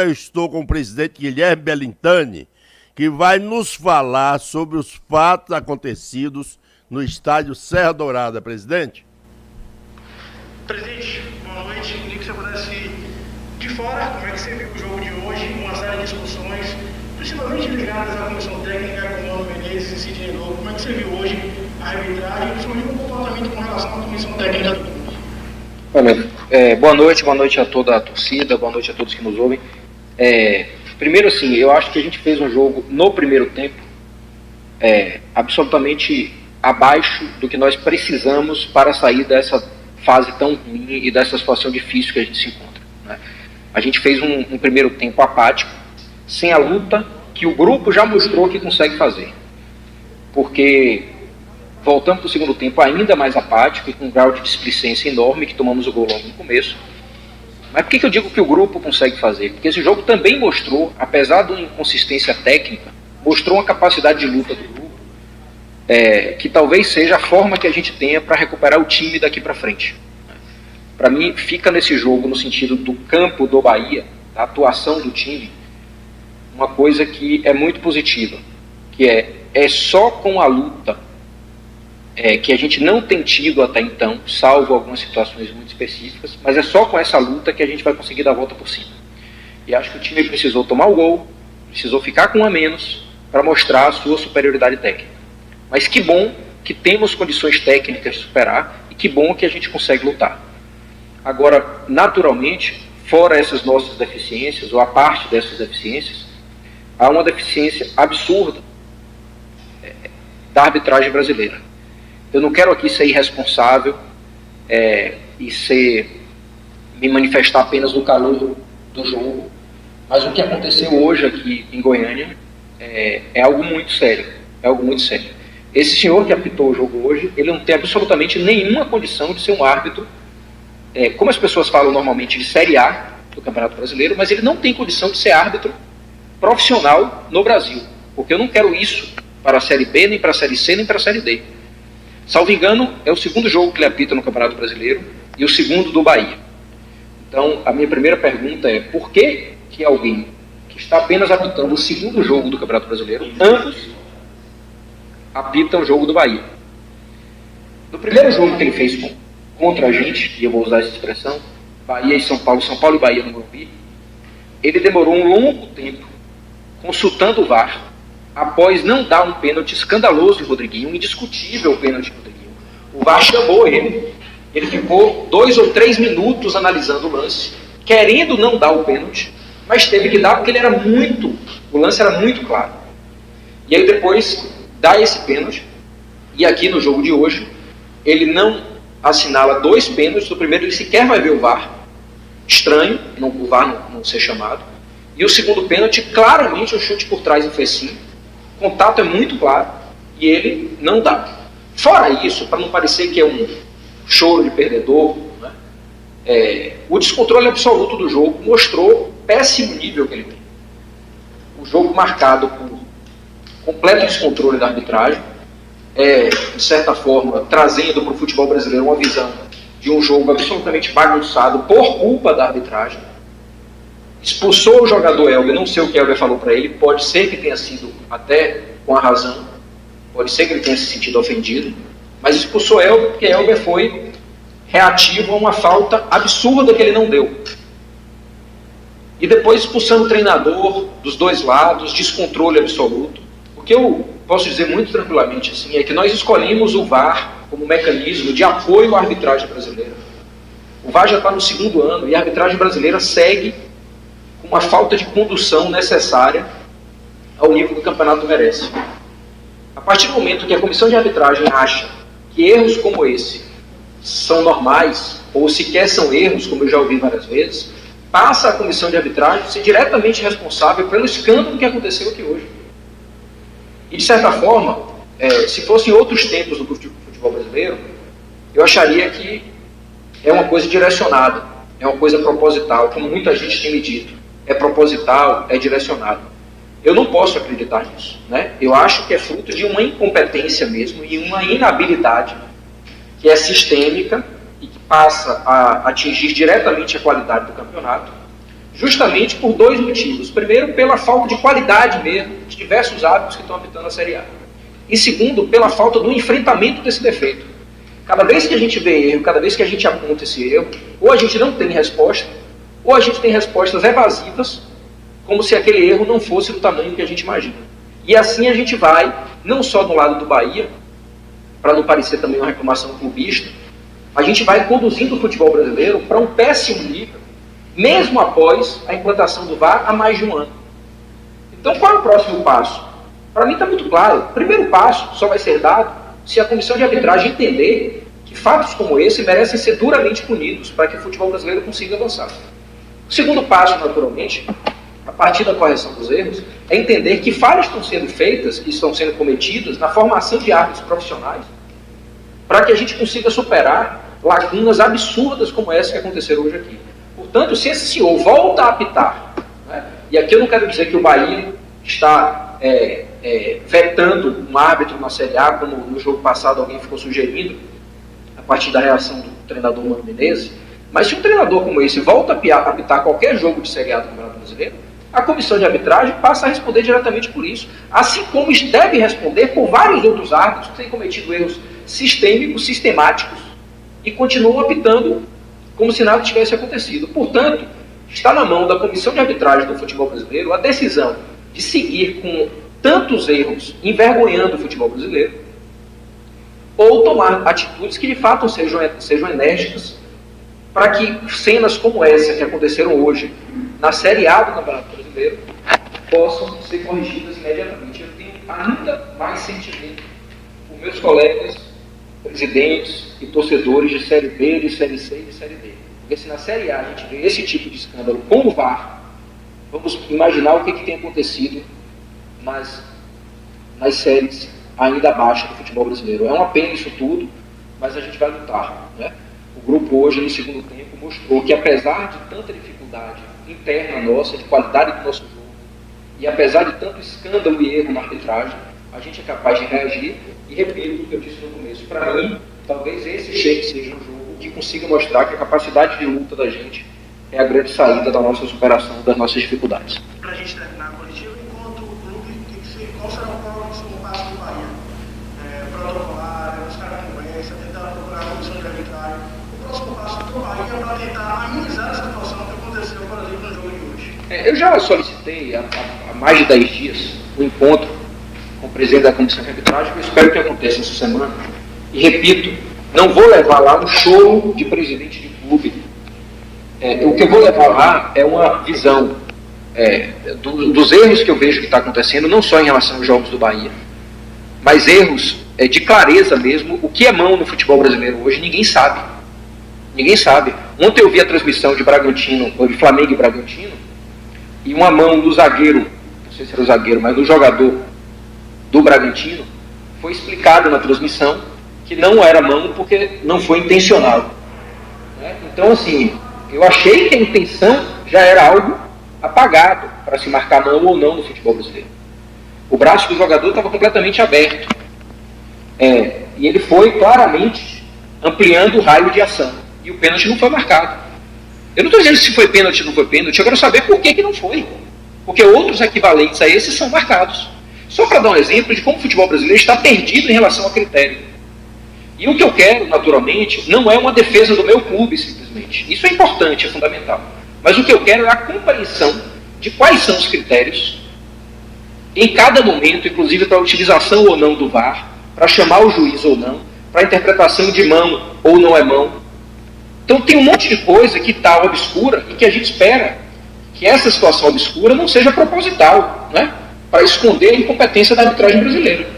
Eu estou com o presidente Guilherme Belintani, que vai nos falar sobre os fatos acontecidos no estádio Serra Dourada. Presidente? Presidente, boa noite. Queria que você pudesse, de fora, como é que você viu o jogo de hoje, uma série de discussões, principalmente ligadas à comissão técnica, com o Mano Menezes e Sidney Lobo. Como é que você viu hoje a arbitragem, principalmente o comportamento com relação à comissão técnica do clube? Olha, boa noite a toda a torcida, boa noite a todos que nos ouvem. Primeiro, assim, eu acho que a gente fez um jogo no primeiro tempo absolutamente abaixo do que nós precisamos para sair dessa fase tão ruim e dessa situação difícil que a gente se encontra, né? A gente fez um primeiro tempo apático, sem a luta que o grupo já mostrou que consegue fazer. Porque voltamos para o segundo tempo ainda mais apático e com um grau de displicência enorme, que tomamos o gol logo no começo. Mas por que eu digo que o grupo consegue fazer? Porque esse jogo também mostrou, apesar de uma inconsistência técnica, mostrou uma capacidade de luta do grupo, que talvez seja a forma que a gente tenha para recuperar o time daqui para frente. Para mim, fica nesse jogo, no sentido do campo do Bahia, da atuação do time, uma coisa que é muito positiva, que é só com a luta que a gente não tem tido até então, salvo algumas situações muito específicas, mas é só com essa luta que a gente vai conseguir dar a volta por cima. E acho que o time precisou tomar o gol, precisou ficar com um a menos para mostrar a sua superioridade técnica. Mas que bom que temos condições técnicas de superar e que bom que a gente consegue lutar. Agora, naturalmente, fora essas nossas deficiências, ou a parte dessas deficiências, há uma deficiência absurda da arbitragem brasileira. Eu não quero aqui ser irresponsável e me manifestar apenas no calor do jogo, mas o que aconteceu hoje aqui em Goiânia é algo muito sério. É algo muito sério. Esse senhor que apitou o jogo hoje, ele não tem absolutamente nenhuma condição de ser um árbitro, como as pessoas falam normalmente, de Série A do Campeonato Brasileiro, mas ele não tem condição de ser árbitro profissional no Brasil, porque eu não quero isso para a Série B, nem para a Série C, nem para a Série D. Salvo engano, é o segundo jogo que ele apita no Campeonato Brasileiro e o segundo do Bahia. Então, a minha primeira pergunta é: por que alguém que está apenas apitando o segundo jogo do Campeonato Brasileiro, ambos apitam o jogo do Bahia? No primeiro jogo que ele fez contra a gente, e eu vou usar essa expressão, Bahia e São Paulo e Bahia no Morumbi, ele demorou um longo tempo consultando o VAR, após não dar um pênalti escandaloso em Rodriguinho, um indiscutível pênalti em Rodriguinho. O VAR chamou ele ficou 2 ou 3 minutos analisando o lance, querendo não dar o pênalti, mas teve que dar porque o lance era muito claro. E aí depois dá esse pênalti, e aqui no jogo de hoje, ele não assinala 2 pênaltis. No primeiro ele sequer vai ver o VAR, estranho, o VAR não ser chamado, e o segundo pênalti, claramente um chute por trás em Fecim, o contato é muito claro, e ele não dá. Fora isso, para não parecer que é um choro de perdedor, né, o descontrole absoluto do jogo mostrou o péssimo nível que ele tem. O jogo marcado por completo descontrole da arbitragem, de certa forma, trazendo para o futebol brasileiro uma visão de um jogo absolutamente bagunçado por culpa da arbitragem. Expulsou o jogador Elber, não sei o que Elber falou para ele, pode ser que tenha sido até com a razão, pode ser que ele tenha se sentido ofendido, mas expulsou Elber porque Elber foi reativo a uma falta absurda que ele não deu. E depois expulsando o treinador dos dois lados, descontrole absoluto. O que eu posso dizer muito tranquilamente assim, é que nós escolhemos o VAR como mecanismo de apoio à arbitragem brasileira. O VAR já está no 2º ano e a arbitragem brasileira segue com uma falta de condução necessária ao nível que o campeonato merece. A partir do momento que a comissão de arbitragem acha que erros como esse são normais, ou sequer são erros, como eu já ouvi várias vezes, passa a comissão de arbitragem a ser diretamente responsável pelo escândalo que aconteceu aqui hoje. E, de certa forma, se fossem outros tempos do futebol brasileiro, eu acharia que é uma coisa direcionada, é uma coisa proposital, como muita gente tem me dito. É proposital, é direcionado. Eu não posso acreditar nisso, né? Eu acho que é fruto de uma incompetência mesmo e uma inabilidade que é sistêmica e que passa a atingir diretamente a qualidade do campeonato, justamente por dois motivos. Primeiro, pela falta de qualidade mesmo de diversos árbitros que estão apitando a Série A. E segundo, pela falta do enfrentamento desse defeito. Cada vez que a gente vê erro, cada vez que a gente aponta esse erro, ou a gente não tem resposta, ou a gente tem respostas evasivas, como se aquele erro não fosse do tamanho que a gente imagina. E assim a gente vai, não só do lado do Bahia, para não parecer também uma reclamação clubista, a gente vai conduzindo o futebol brasileiro para um péssimo nível, mesmo após a implantação do VAR há mais de um ano. Então qual é o próximo passo? Para mim está muito claro. O primeiro passo só vai ser dado se a comissão de arbitragem entender que fatos como esse merecem ser duramente punidos para que o futebol brasileiro consiga avançar. O segundo passo, naturalmente, a partir da correção dos erros, é entender que falhas estão sendo feitas e estão sendo cometidas na formação de árbitros profissionais para que a gente consiga superar lacunas absurdas como essa que aconteceram hoje aqui. Portanto, se esse senhor volta a apitar, né, e aqui eu não quero dizer que o Bahia está vetando um árbitro na Série A, como no jogo passado alguém ficou sugerindo, a partir da reação do treinador Mano Menezes, mas se um treinador como esse volta a apitar qualquer jogo de Série A do Campeonato Brasileiro, a comissão de arbitragem passa a responder diretamente por isso, assim como deve responder por vários outros árbitros que têm cometido erros sistêmicos, sistemáticos, e continuam apitando como se nada tivesse acontecido. Portanto, está na mão da comissão de arbitragem do futebol brasileiro a decisão de seguir com tantos erros, envergonhando o futebol brasileiro, ou tomar atitudes que de fato sejam enérgicas, para que cenas como essa que aconteceram hoje na Série A do Campeonato Brasileiro possam ser corrigidas imediatamente. Eu tenho ainda mais sentimento por meus colegas, presidentes e torcedores de Série B, de Série C e de Série D. Porque se na Série A a gente vê esse tipo de escândalo com o VAR, vamos imaginar o que tem acontecido nas séries ainda abaixo do futebol brasileiro. É uma pena isso tudo, mas a gente vai lutar, né? O grupo hoje, no segundo tempo, mostrou que apesar de tanta dificuldade interna nossa, de qualidade do nosso jogo, e apesar de tanto escândalo e erro na arbitragem, a gente é capaz de reagir. E repito o que eu disse no começo, para mim, talvez esse seja um jogo que consiga mostrar que a capacidade de luta da gente é a grande saída da nossa superação das nossas dificuldades. Para a gente terminar a coletiva, enquanto o clube, qual será o próximo passo do Bahia? Protocolar, buscar conversa, tentar procurar a comissão de arbitragem. O próximo passo do Bahia é para tentar amenizar a situação que aconteceu, por exemplo, no jogo de hoje. Eu já solicitei há mais de 10 dias um encontro com o presidente da comissão de arbitragem, que eu espero que aconteça essa semana. E repito, não vou levar lá um show de presidente de clube. O que eu vou levar lá é uma visão dos erros que eu vejo que está acontecendo, não só em relação aos jogos do Bahia, mas erros de clareza mesmo. O que é mão no futebol brasileiro hoje, ninguém sabe. Ninguém sabe. Ontem eu vi a transmissão de Bragantino, ou de Flamengo e Bragantino, e uma mão do zagueiro, não sei se era o zagueiro, mas do jogador do Bragantino, foi explicado na transmissão que não era mão porque não foi intencional. Então, assim, eu achei que a intenção já era algo apagado para se marcar mão ou não no futebol brasileiro. O braço do jogador estava completamente aberto. E ele foi claramente ampliando o raio de ação. E o pênalti não foi marcado. Eu não estou dizendo se foi pênalti ou não foi pênalti, eu quero saber por que não foi. Porque outros equivalentes a esses são marcados. Só para dar um exemplo de como o futebol brasileiro está perdido em relação a critério. E o que eu quero, naturalmente, não é uma defesa do meu clube, simplesmente. Isso é importante, é fundamental. Mas o que eu quero é a compreensão de quais são os critérios em cada momento, inclusive para a utilização ou não do VAR, para chamar o juiz ou não, para a interpretação de mão ou não é mão. Então tem um monte de coisa que está obscura e que a gente espera que essa situação obscura não seja proposital, né? Para esconder a incompetência da arbitragem brasileira.